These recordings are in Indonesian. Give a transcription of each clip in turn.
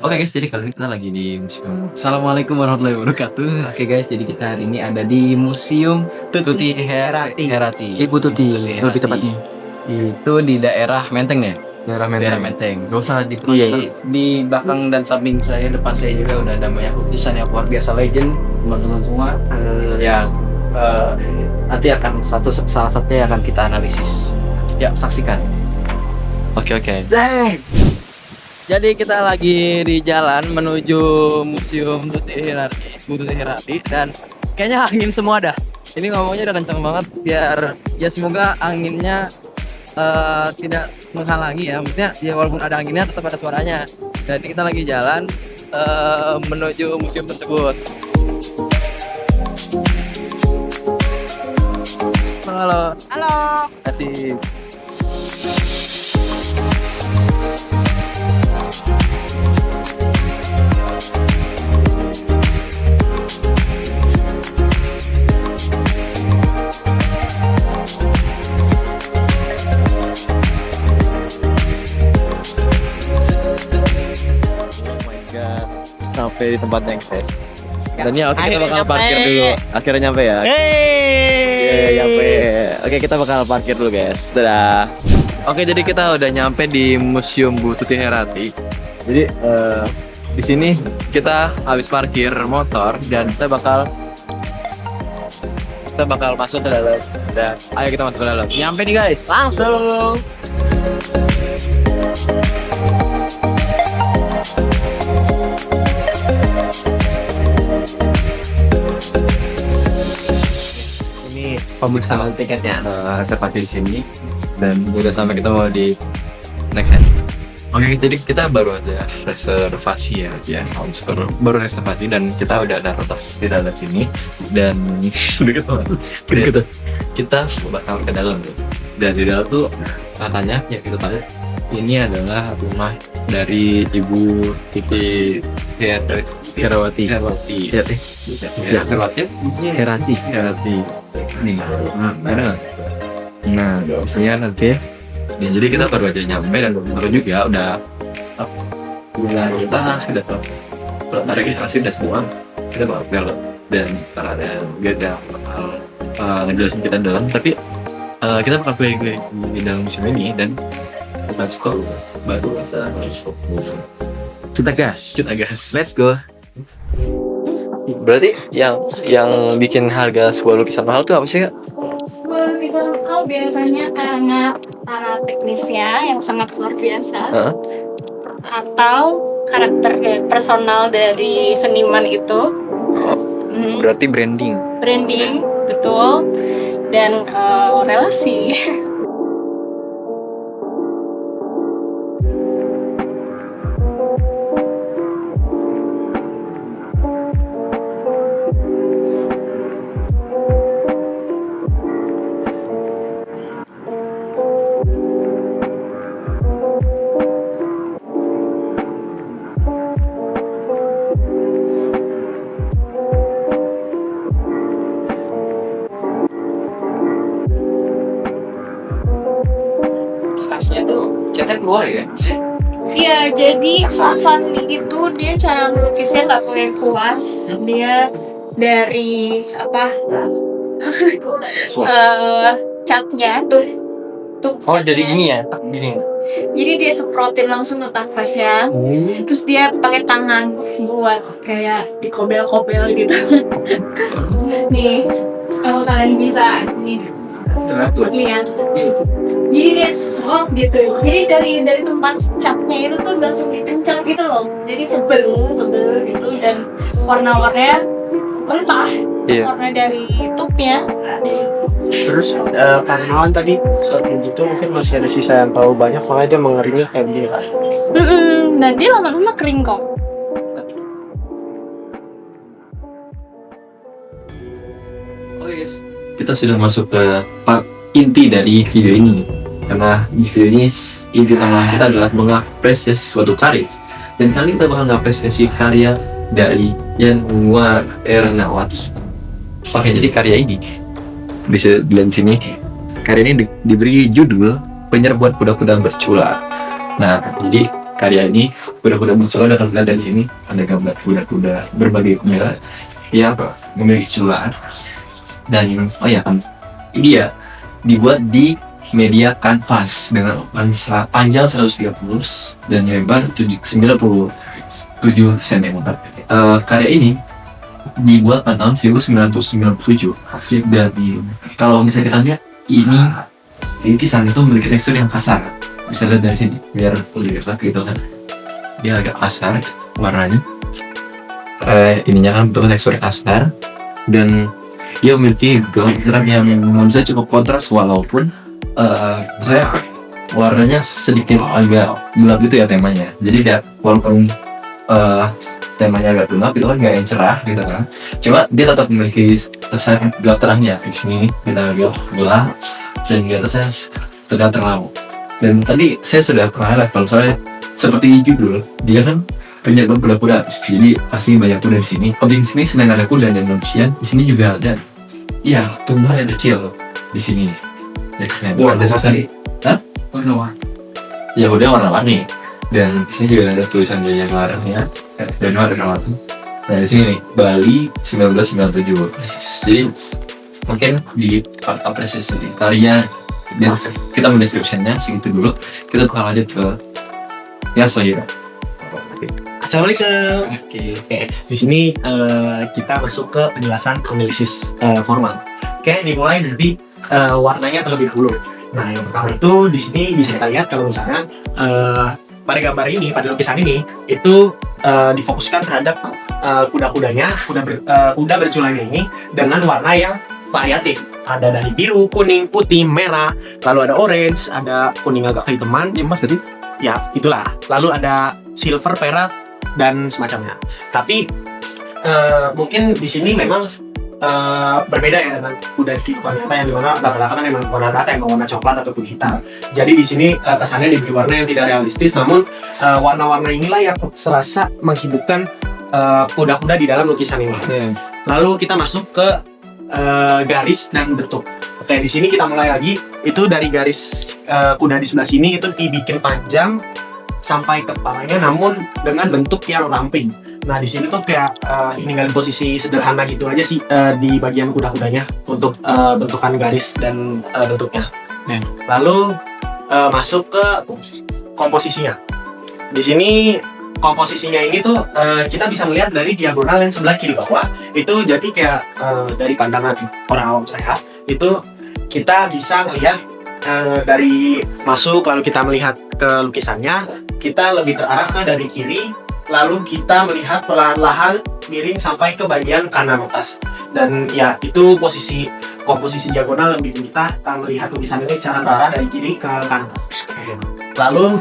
Oke guys, jadi kali ini kita lagi di museum. Assalamualaikum warahmatullahi wabarakatuh. Oke guys, jadi kita hari ini ada di Museum Tuti Herati. Ibu Tuti, lebih tepatnya. Itu di daerah Menteng ya? Daerah Menteng. Gak usah di Iya. di belakang dan samping saya, depan saya juga udah ada banyak lukisan yang luar biasa legend, teman-teman semua. Yang nanti akan salah satunya akan kita analisis. Ya, saksikan. Oke. Jadi kita lagi di jalan menuju Museum Tuti Herati dan kayaknya angin semua dah. Ini ngomongnya udah kenceng banget biar ya semoga anginnya tidak menghalangi ya. Maksudnya ya walaupun ada anginnya tetap ada suaranya. Jadi kita lagi jalan menuju museum tersebut. Halo. Asik. Sampai di tempatnya guys. Dan ya oke, kita bakal parkir dulu. Akhirnya nyampe ya. Nyampe. Oke, kita bakal parkir dulu guys. Dadah. Oke, jadi kita udah nyampe di Museum Bu Tuti Herati. Jadi di sini kita habis parkir motor dan kita bakal masuk ke dalam. Dan ayo kita masuk ke dalam. Nyampe nih guys. Langsung. Ini pemesanan tiketnya. Reservasi di sini dan udah sampai kita mau di next end. Oke guys, jadi kita baru aja reservasi ya, baru reservasi dan kita udah ada rotas di dalam sini dan kita bakal ke dalam tuh. Dan di dalam tuh katanya ya kita tahu ini adalah rumah dari Ibu Tuti Herati. Nih, ada nggak? Nah, isinya nanti. Ya, jadi kita baru aja nyampe dan baru juga udah kita sudah registrasi udah semua. Kita bakal belok dan ada guide yang bakal ngejelasin kita dalam. Tapi kita bakal keliling-keliling di dalam museum ini dan kita stop baru kita masuk. Kita gas. Let's go. Berarti yang bikin harga sebuah lukisan mahal tuh apa sih, Kak? Sebuah lukisan lokal biasanya karena para teknisnya yang sangat luar biasa, atau karakter personal dari seniman itu. Berarti branding, betul, dan relasi. catnya keluar ya? Iya, jadi Van itu dia cara melukisnya nggak pakai kuas, dia dari catnya tuh. Oh, jadi ini ya, tak gini. Jadi dia semprotin langsung ke kanvasnya, terus dia pakai tangan buat kayak dikobel-kobel gitu. Nih, kalau kalian bisa nih. Lihat. Jadi dia serot gitu. Jadi dari tempat catnya itu tuh langsung dikencang gitu loh. Jadi tebel gitu dan warna-warnanya mentah. Iya. Warna dari tubnya. Terus karena tadi seperti itu mungkin masih ada sisa yang terlalu banyak, makanya dia mengeringnya kayak gini kan. Dan dia lama-lama kering kok. Oh yes, kita sudah masuk ke part inti dari video ini. Karena di video ini inti utama kita adalah mengapresiasi suatu karya. Dan kali ini kita bakal mengapresiasi karya dari Yanuar Ernawati. Oke, jadi karya ini bisa dilihat sini. Karya ini diberi judul Penyerbuan Kuda-Kuda Bercula. Nah, jadi karya ini kuda-kuda muncul dapat lihat dari sini ada gambar kuda-kuda berbagai merah yang memiliki cula dan oh ya kan ini dia dibuat di media kanvas dengan panjang 130 dan lebar 97 cm. Karya ini dibuat pada tahun 1997 dan kalau misalnya kita lihat ini lukisan itu memiliki tekstur yang kasar. Bisa lihat dari sini biar lebih dekat gitu kan, dia agak kasar warnanya. Ininya kan bentuk tekstur kasar dan dia memiliki gambaran yang menurut saya cukup kontras walaupun saya warnanya sedikit agak gelap gitu ya temanya. Jadi dia walaupun temanya agak gelap itu kan nggak yang cerah gitu kan, cuma dia tetap memiliki kesan gelap terangnya. Di sini kita gelap dan di atasnya terlihat terang. Dan tadi saya sudah pernah lihat kalau soalnya seperti judul dia kan penyerban kuda-kuda, jadi pasti banyak kuda di sini. Oh di sini sedang ada kuda dan manusia, di sini juga ada. Ya tumbuhan kecil di sini. Ada sosok, warna-warni. Ya udah warna-warni. Dan di sini juga ada tulisan yang larangnya dan warna-warni. Nah di sini nih Bali 1997. Jadi mungkin di part apresiasi karya dan kita mendeskripsinya segitu dulu. Kita bakal lanjut ke yang selanjutnya. Assalamualaikum. Oke. Di sini kita masuk ke penjelasan analisis formal. Oke, dimulai dari warnanya terlebih dahulu. Nah, yang pertama itu di sini bisa kita lihat kalau misalnya pada gambar ini, pada lukisan ini itu difokuskan terhadap kuda-kudanya, kuda berculanya ini dengan warna yang variatif. Ada dari biru, kuning, putih, merah, lalu ada orange, ada kuning agak kehitaman, Emas gak sih? ya itulah. Lalu ada silver, perak, dan semacamnya. Tapi mungkin di sini memang berbeda ya dengan kuda di kehidupan nyata yang dimana rata-rata kan memang warna rata yang warna coklat ataupun hitam. Jadi di sini kesannya diberi warna yang tidak realistis, namun warna-warna inilah yang serasa menghidupkan kuda-kuda di dalam lukisan ini. Lalu kita masuk ke garis dan bentuk. Oke, di sini kita mulai lagi. Itu dari garis kuda di sebelah sini itu dibikin panjang sampai ke kepalanya, namun dengan bentuk yang ramping. Nah di sini tuh kayak ninggalin posisi sederhana gitu aja sih di bagian kuda-kudanya untuk bentukan garis dan bentuknya. Lalu masuk ke komposisinya. Di sini komposisinya ini tuh kita bisa melihat dari diagonal yang sebelah kiri bawah itu, jadi kayak dari pandangan orang awam saya itu kita bisa melihat dari masuk lalu kita melihat ke lukisannya, kita lebih terarah ke dari kiri, lalu kita melihat perlahan-lahan miring sampai ke bagian kanan atas. Dan ya itu komposisi diagonal yang bikin kita melihat lukisan ini secara terarah dari kiri ke kanan. Lalu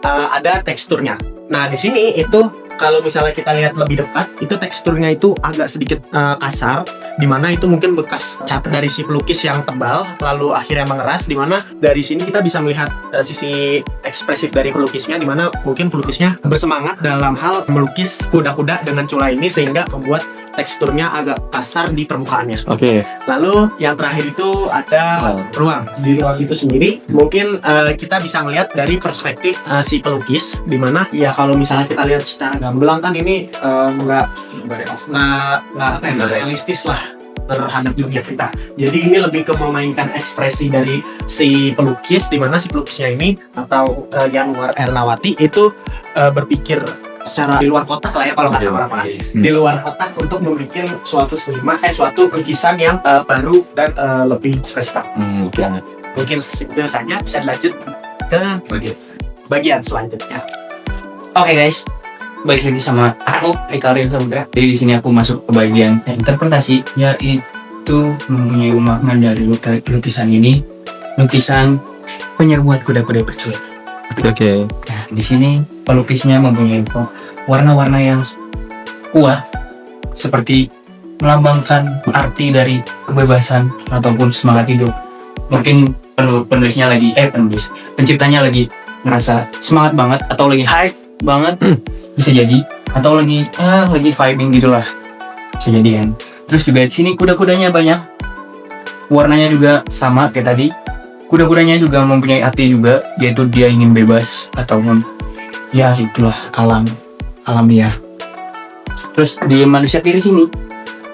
ada teksturnya. Nah di sini itu kalau misalnya kita lihat lebih dekat, itu teksturnya itu agak sedikit kasar, dimana itu mungkin bekas cat dari si pelukis yang tebal, lalu akhirnya mengeras, dimana dari sini kita bisa melihat sisi ekspresif dari pelukisnya, dimana mungkin pelukisnya bersemangat dalam hal melukis kuda-kuda dengan cula ini sehingga membuat teksturnya agak kasar di permukaannya. Oke. Lalu yang terakhir itu ada ruang. Di ruang itu sendiri mungkin kita bisa melihat dari perspektif si pelukis, dimana ya kalau misalnya kita lihat secara gamblang kan ini nggak realistis lah terhadap dunia kita. Jadi ini lebih ke memainkan ekspresi dari si pelukis, dimana si pelukisnya ini atau Yanuar Ernawati itu berpikir secara di luar kotak lah ya kalau kata orang-orang, di luar kotak untuk membuat suatu suatu lukisan yang baru dan lebih spesifik. Mungkin saja bisa lanjut ke bagian selanjutnya. Oke guys, balik lagi sama aku Eka Rio Samudra. Jadi di sini aku masuk ke bagian interpretasi, yaitu mempunyai makna dari lukisan ini, lukisan penyerbuan kuda-kuda bercula. Oke. Nah, di sini pelukisnya mempunyai warna-warna yang kuat, seperti melambangkan arti dari kebebasan ataupun semangat hidup. Mungkin penciptanya lagi ngerasa semangat banget atau lagi hype banget, bisa jadi, atau lagi vibing gitulah, bisa jadi kan. Terus juga di sini kuda-kudanya banyak, warnanya juga sama kayak tadi. Kuda-kudanya juga mempunyai arti juga, yaitu dia ingin bebas ataupun ya itulah alam liar. Terus di manusia tiris ini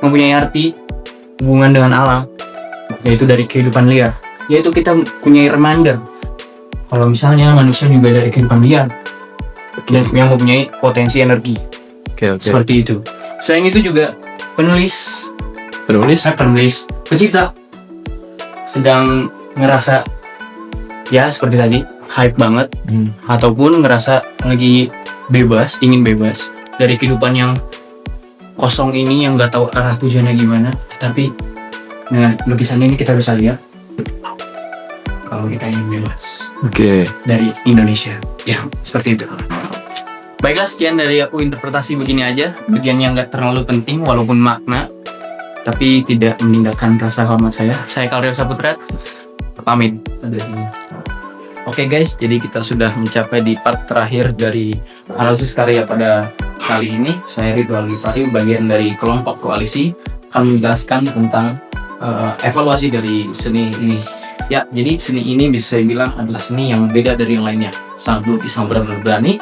mempunyai arti hubungan dengan alam, yaitu dari kehidupan liar, yaitu kita punya reminder kalau misalnya manusia juga dari kehidupan liar dan yang mempunyai potensi energi. Oke. Seperti itu. Selain itu juga penulis, pencipta sedang ngerasa ya seperti tadi hype banget, ataupun ngerasa lagi ingin bebas dari kehidupan yang kosong ini yang nggak tahu arah tujuannya gimana. Tapi dengan lukisan ini kita bisa lihat kalau kita ingin bebas Oke. dari Indonesia. Ya seperti itu. Baiklah, sekian dari aku interpretasi begini aja, bagian yang nggak terlalu penting walaupun makna, tapi tidak meninggalkan rasa hormat saya. Saya Karyo Saputra, pamit. Oke guys, jadi kita sudah mencapai di part terakhir dari analisis karya pada kali ini. Saya Ridwan Ghifari, bagian dari kelompok koalisi, akan menjelaskan tentang evaluasi dari seni ini. Ya, jadi seni ini bisa saya bilang adalah seni yang beda dari yang lainnya. Sang pelukis yang benar-benar berani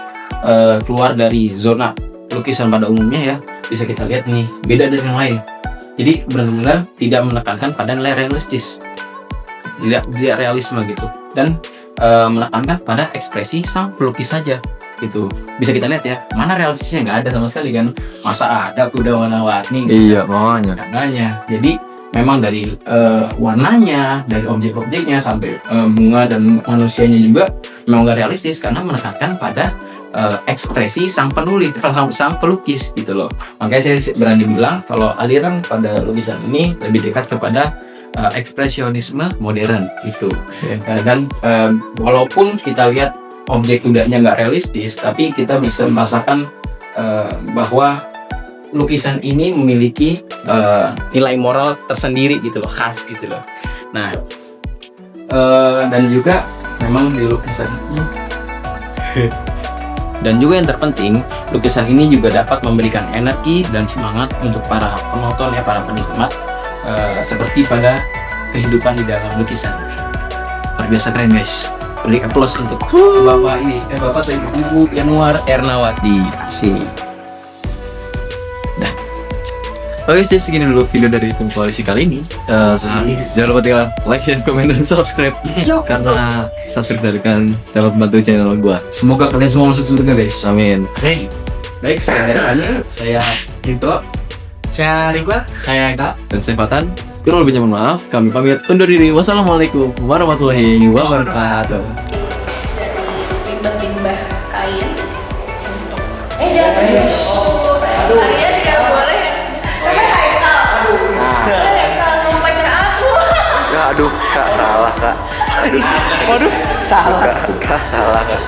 keluar dari zona lukisan pada umumnya ya. Bisa kita lihat nih, beda dari yang lain. Jadi benar-benar tidak menekankan pada nilai realistis, tidak realisme gitu, dan menekankan pada ekspresi sang pelukis saja gitu. Bisa kita lihat ya, mana realistisnya, nggak ada sama sekali kan. Masa ada kuda warna-warni gitu. Iya, makanya. Jadi memang dari warnanya, dari objek-objeknya sampai bunga dan manusianya juga memang nggak realistis karena menekankan pada ekspresi sang penulis, sang pelukis gitu loh. Makanya saya berani bilang kalau aliran pada lukisan ini lebih dekat kepada ekspresionisme modern gitu. Dan walaupun kita lihat objek kudanya nggak realistis, tapi kita bisa merasakan bahwa lukisan ini memiliki nilai moral tersendiri gitu loh, khas gitu loh. Nah, dan juga memang di lukisan ini dan juga yang terpenting, lukisan ini juga dapat memberikan energi dan semangat untuk para penonton ya, para penikmat, seperti pada kehidupan di dalam lukisan. Luar biasa keren guys. Beri aplaus untuk Bapak ini, Bapak atau Ibu Yanuar Ernawati sini. Oke, jadi segini dulu video dari tim koalisi kali ini. Jangan lupa tinggal like, share, komen, dan subscribe. Karena subscribe dari kan dapat membantu channel gua. Semoga kalian semua masuk surga guys. Amin. Baik, saya Rito, Saya Ridwan. saya Eka. Dan saya Fatan. Kurang lebihnya mohon maaf. Kami pamit undur diri. Wassalamualaikum warahmatullahi wabarakatuh. Limbah-limbah kain untuk jangan saya tidak boleh sampai Haikal. Haikal mau pacar aku. Ya aduh, Kak salah Kak. Waduh, salah. Kak salah Kak.